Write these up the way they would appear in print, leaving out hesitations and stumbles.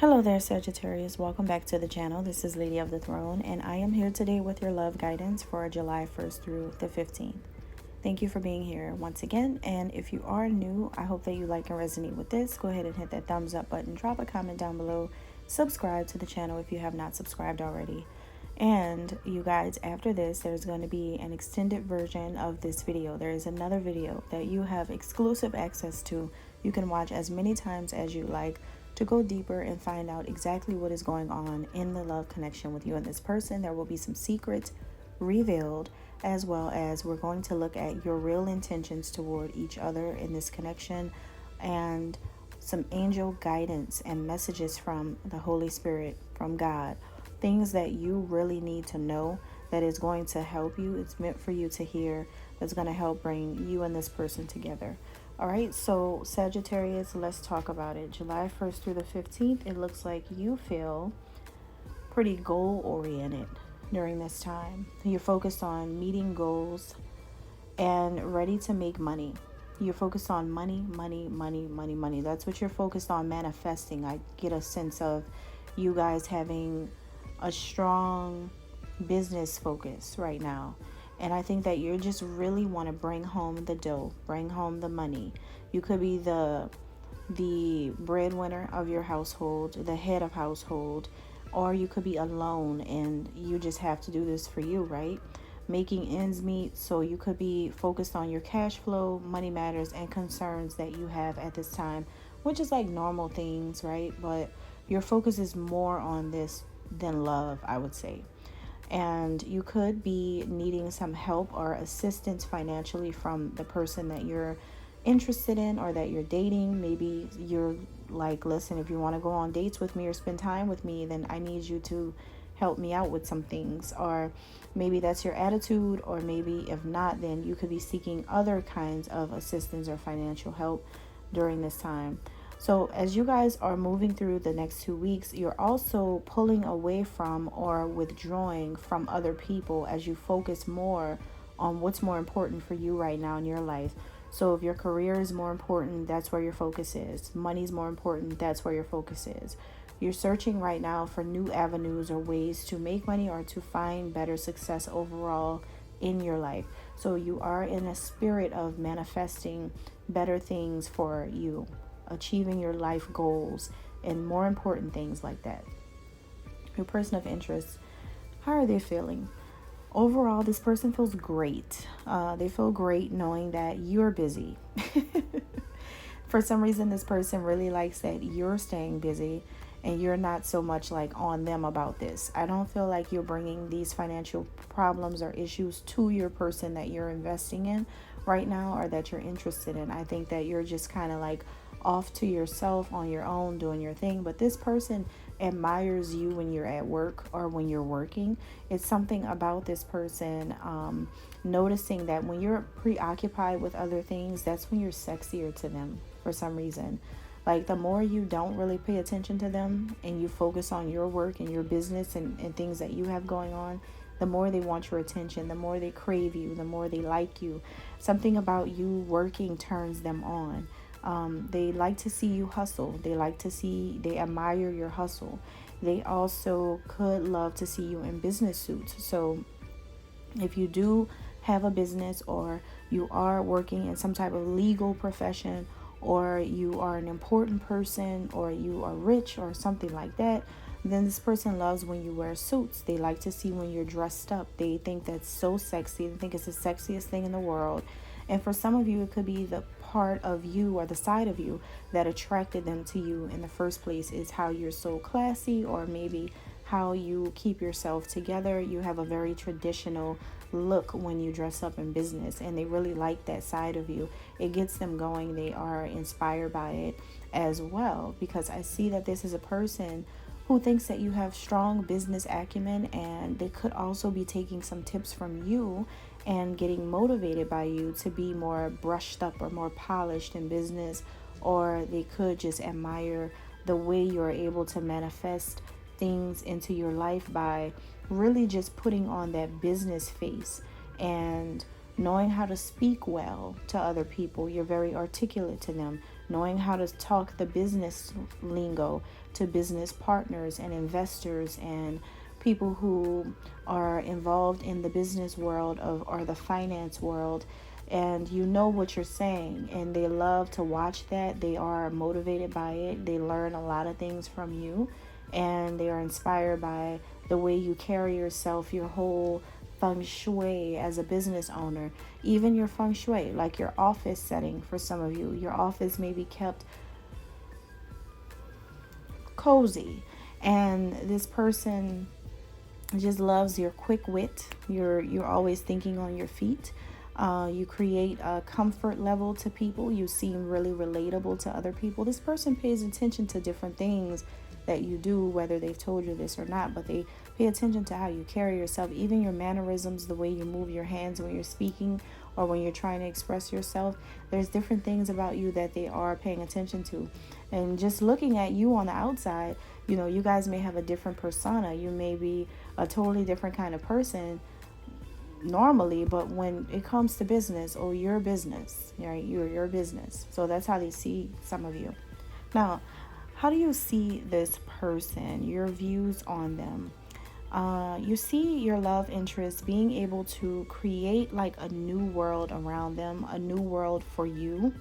Hello there, Sagittarius. Welcome back to the channel. This is Lady of the Throne, and I am here today with your love guidance for July 1st through the 15th. Thank you for being here once again, and if you are new, I hope that you like and resonate with this. Go ahead and hit that thumbs up button, drop a comment down below, subscribe to the channel if you have not subscribed already. And you guys, after this, there's going to be an extended version of this video. There is another video that you have exclusive access to. You can watch as many times as you like to go deeper and find out exactly what is going on in the love connection with you and this person. There will be some secrets revealed, as well as we're going to look at your real intentions toward each other in this connection, and some angel guidance and messages from the Holy Spirit, from God, things that you really need to know that is going to help you. It's meant for you to hear, that's going to help bring you and this person together. All right, so Sagittarius, let's talk about it. July 1st through the 15th, it looks like you feel pretty goal-oriented during this time. You're focused on meeting goals and ready to make money. You're focused on money, money, money, money, money. That's what you're focused on manifesting. I get a sense of you guys having a strong business focus right now. And I think that you just really want to bring home the dough, bring home the money. You could be the breadwinner of your household, the head of household, or you could be alone and you just have to do this for you, right? Making ends meet. So you could be focused on your cash flow, money matters, and concerns that you have at this time, which is like normal things, right? But your focus is more on this than love, I would say. And you could be needing some help or assistance financially from the person that you're interested in or that you're dating. Maybe you're like, listen, if you want to go on dates with me or spend time with me, then I need you to help me out with some things. Or maybe that's your attitude, or maybe if not, then you could be seeking other kinds of assistance or financial help during this time. So as you guys are moving through the next 2 weeks, you're also pulling away from or withdrawing from other people as you focus more on what's more important for you right now in your life. So if your career is more important, that's where your focus is. Money's more important, that's where your focus is. You're searching right now for new avenues or ways to make money or to find better success overall in your life. So you are in a spirit of manifesting better things for you, achieving your life goals, and more important things like that. Your person of interest, how are they feeling? Overall, this person feels great. They feel great knowing that you're busy. For some reason, this person really likes that you're staying busy and you're not so much like on them about this. I don't feel like you're bringing these financial problems or issues to your person that you're investing in right now or that you're interested in. I think that you're just kind of like off to yourself on your own doing your thing. But this person admires you when you're at work or when you're working. It's something about this person noticing that when you're preoccupied with other things, that's when you're sexier to them for some reason. Like the more you don't really pay attention to them and you focus on your work and your business and things that you have going on, the more they want your attention, the more they crave you, the more they like you. Something about you working turns them on. They like to see you hustle. They admire your hustle. They also could love to see you in business suits. So if you do have a business, or you are working in some type of legal profession, or you are an important person, or you are rich or something like that, then this person loves when you wear suits. They like to see when you're dressed up. They think that's so sexy. They think it's the sexiest thing in the world. And for some of you, it could be the part of you or the side of you that attracted them to you in the first place, is how you're so classy, or maybe how you keep yourself together. You have a very traditional look when you dress up in business, and they really like that side of you. It gets them going. They are inspired by it as well, because I see that this is a person who thinks that you have strong business acumen, and they could also be taking some tips from you and getting motivated by you to be more brushed up or more polished in business, or they could just admire the way you're able to manifest things into your life by really just putting on that business face and knowing how to speak well to other people. You're very articulate to them, knowing how to talk the business lingo, to business partners and investors and people who are involved in the business world of or the finance world, and you know what you're saying, and they love to watch that. They are motivated by it. They learn a lot of things from you, and they are inspired by the way you carry yourself, your whole feng shui as a business owner, even your feng shui, like your office setting. For some of you, your office may be kept cozy, and this person just loves your quick wit. You're always thinking on your feet. You create a comfort level to people. You seem really relatable to other people. This person pays attention to different things that you do, whether they've told you this or not, but they pay attention to how you carry yourself, even your mannerisms, the way you move your hands when you're speaking or when you're trying to express yourself. There's different things about you that they are paying attention to. And just looking at you on the outside, you know, you guys may have a different persona. You may be a totally different kind of person normally, but when it comes to business, or your business, right? You're your business. So that's how they see some of you. Now, how do you see this person, your views on them? You see your love interest being able to create like a new world around them, a new world for you,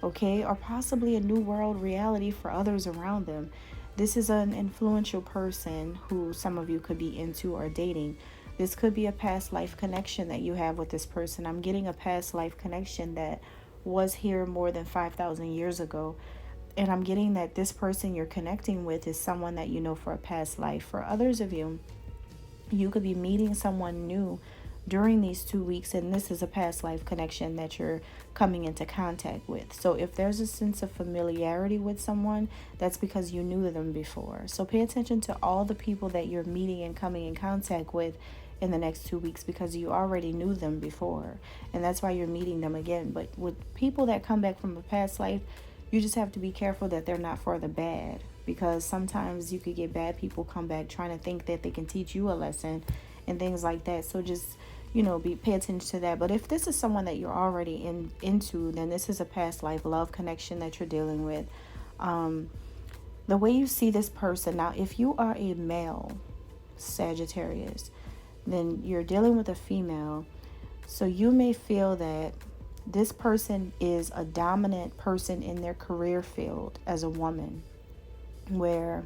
okay? Or possibly a new world reality for others around them. This is an influential person who some of you could be into or dating. This could be a past life connection that you have with this person. I'm getting a past life connection that was here more than 5,000 years ago. And I'm getting that this person you're connecting with is someone that you know for a past life. For others of you, you could be meeting someone new during these 2 weeks, and this is a past life connection that you're coming into contact with. So if there's a sense of familiarity with someone, that's because you knew them before. So pay attention to all the people that you're meeting and coming in contact with in the next 2 weeks, because you already knew them before, and that's why you're meeting them again. But with people that come back from a past life, you just have to be careful that they're not for the bad, because sometimes you could get bad people come back trying to think that they can teach you a lesson and things like that. So just, you know, pay attention to that. But if this is someone that you're already into, then this is a past life love connection that you're dealing with. The way you see this person now, if you are a male Sagittarius, then you're dealing with a female. So you may feel that this person is a dominant person in their career field as a woman, where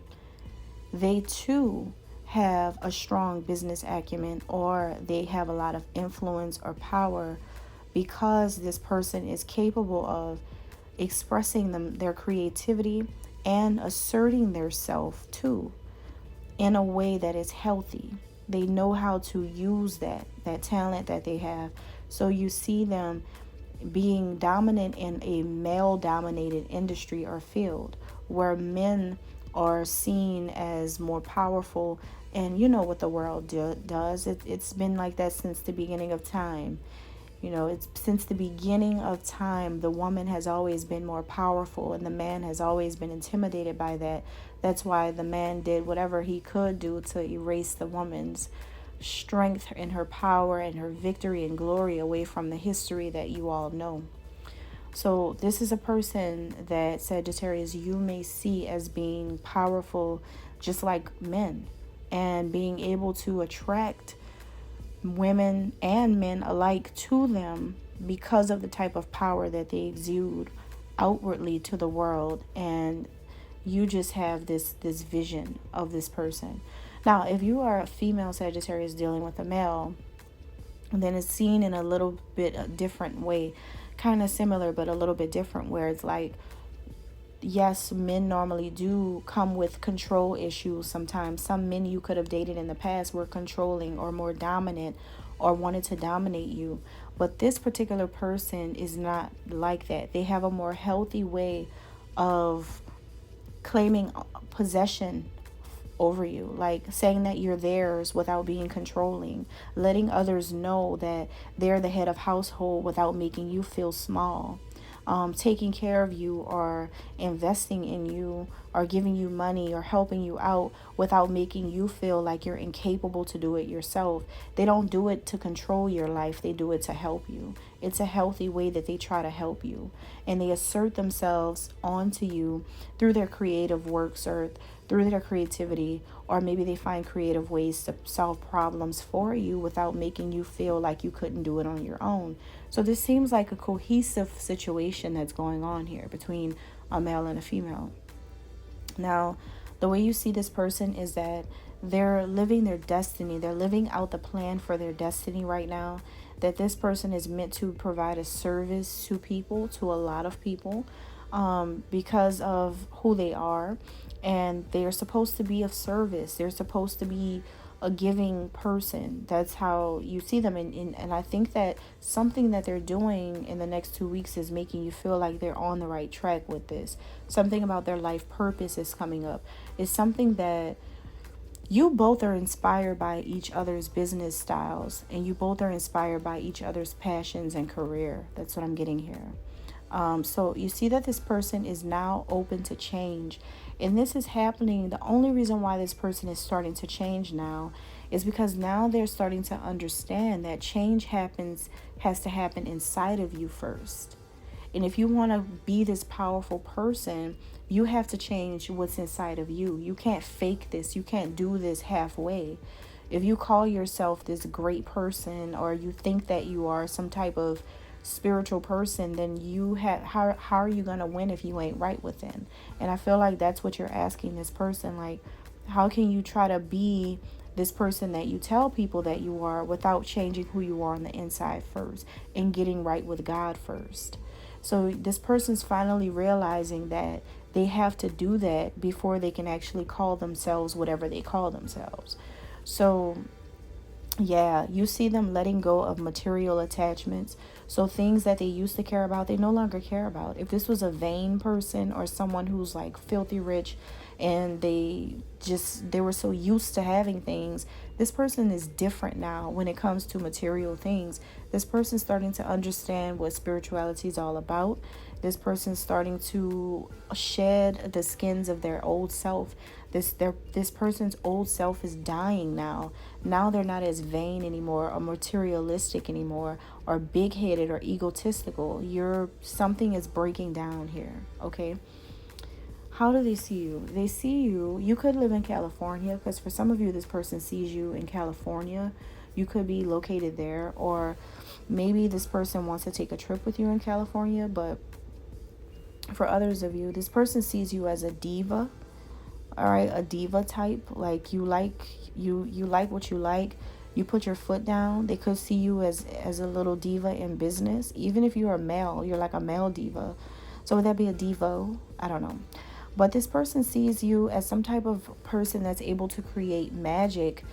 they too have a strong business acumen, or they have a lot of influence or power, because this person is capable of expressing their creativity and asserting their self too in a way that is healthy. They know how to use that talent that they have. So you see them being dominant in a male-dominated industry or field, where men are seen as more powerful. And you know what the world does. It's been like that since the beginning of time. You know, it's since the beginning of time, the woman has always been more powerful, and the man has always been intimidated by that. That's why the man did whatever he could do to erase the woman's strength and her power and her victory and glory away from the history that you all know. So this is a person that, Sagittarius, you may see as being powerful just like men, and being able to attract women and men alike to them because of the type of power that they exude outwardly to the world. And you just have this vision of this person. Now, if you are a female Sagittarius dealing with a male, then it's seen in a little bit a different way, kind of similar, but a little bit different, where it's like, yes, men normally do come with control issues sometimes. Some men you could have dated in the past were controlling or more dominant or wanted to dominate you. But this particular person is not like that. They have a more healthy way of claiming possession over you, like saying that you're theirs without being controlling, letting others know that they're the head of household without making you feel small, taking care of you or investing in you or giving you money or helping you out without making you feel like you're incapable to do it yourself. They don't do it to control your life. They do it to help you. It's a healthy way that they try to help you. And they assert themselves onto you through their creative works or through their creativity, or maybe they find creative ways to solve problems for you without making you feel like you couldn't do it on your own. So this seems like a cohesive situation that's going on here between a male and a female. Now, the way you see this person is that they're living their destiny. They're living out the plan for their destiny right now. That this person is meant to provide a service to people, to a lot of people, because of who they are. And they are supposed to be of service. They're supposed to be a giving person. That's how you see them. And I think that something that they're doing in the next 2 weeks is making you feel like they're on the right track with this. Something about their life purpose is coming up. It's something that you both are inspired by each other's business styles, and you both are inspired by each other's passions and career. That's what I'm getting here. So you see that this person is now open to change. And this is happening. The only reason why this person is starting to change now is because now they're starting to understand that change has to happen inside of you first. And if you want to be this powerful person, you have to change what's inside of you. You can't fake this. You can't do this halfway. If you call yourself this great person, or you think that you are some type of spiritual person, then how are you going to win if you ain't right within? And I feel like that's what you're asking this person. Like, how can you try to be this person that you tell people that you are without changing who you are on the inside first and getting right with God first? So this person's finally realizing that they have to do that before they can actually call themselves whatever they call themselves. So yeah, you see them letting go of material attachments. So things that they used to care about, they no longer care about. If this was a vain person or someone who's like filthy rich and they were so used to having things, this person is different now when it comes to material things. This person's starting to understand what spirituality is all about. This person's starting to shed the skins of their old self. This person's old self is dying now. Now they're not as vain anymore, or materialistic anymore, or big-headed or egotistical. Something is breaking down here, okay? How do they see you? They see you. You could live in California, because for some of you, this person sees you in California. You could be located there, or maybe this person wants to take a trip with you in California. But for others of you, this person sees you as a diva. All right, a diva type. Like you like what you like. You put your foot down. They could see you as a little diva in business. Even if you're a male, you're like a male diva. So would that be a divo? I don't know. But this person sees you as some type of person that's able to create magic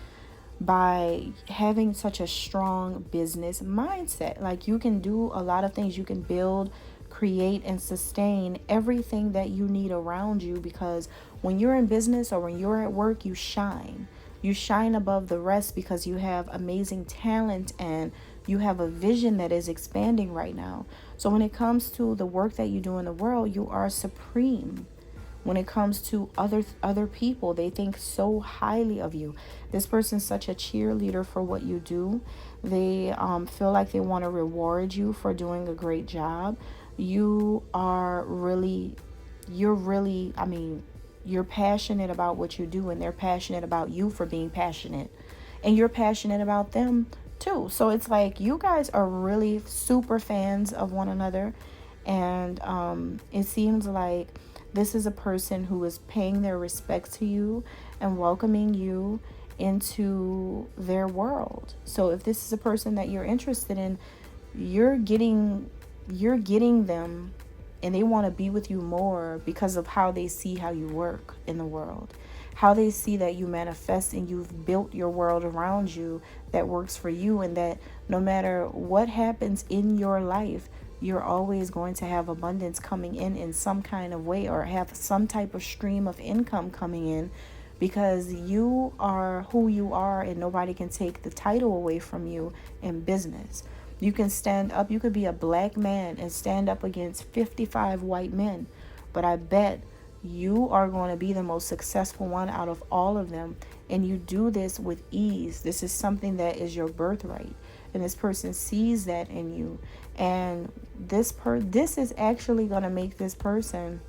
by having such a strong business mindset. Like, you can do a lot of things. You can build, create, and sustain everything that you need around you, because when you're in business or when you're at work, you shine. You shine above the rest because you have amazing talent and you have a vision that is expanding right now. So when it comes to the work that you do in the world, you are supreme. When it comes to other people, they think so highly of you. This person's such a cheerleader for what you do. They feel like they want to reward you for doing a great job. You're passionate about what you do, and they're passionate about you for being passionate. And you're passionate about them too. So it's like you guys are really super fans of one another. And it seems like this is a person who is paying their respect to you and welcoming you into their world. So if this is a person that you're interested in, you're getting them, and they want to be with you more because of how they see how you work in the world, how they see that you manifest and you've built your world around you that works for you, and that no matter what happens in your life, you're always going to have abundance coming in some kind of way, or have some type of stream of income coming in, because you are who you are and nobody can take the title away from you in business. You can stand up. You could be a black man and stand up against 55 white men. But I bet you are going to be the most successful one out of all of them. And you do this with ease. This is something that is your birthright. And this person sees that in you. And this is actually going to make this person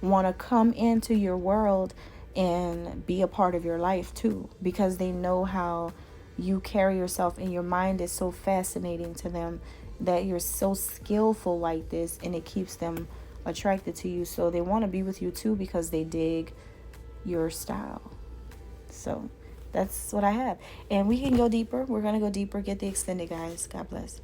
want to come into your world and be a part of your life too, because they know how you carry yourself, and your mind is so fascinating to them, that you're so skillful like this, and it keeps them attracted to you. So they want to be with you too, because they dig your style. So that's what I have. And we can go deeper. We're going to go deeper. Get the extended, guys. God bless.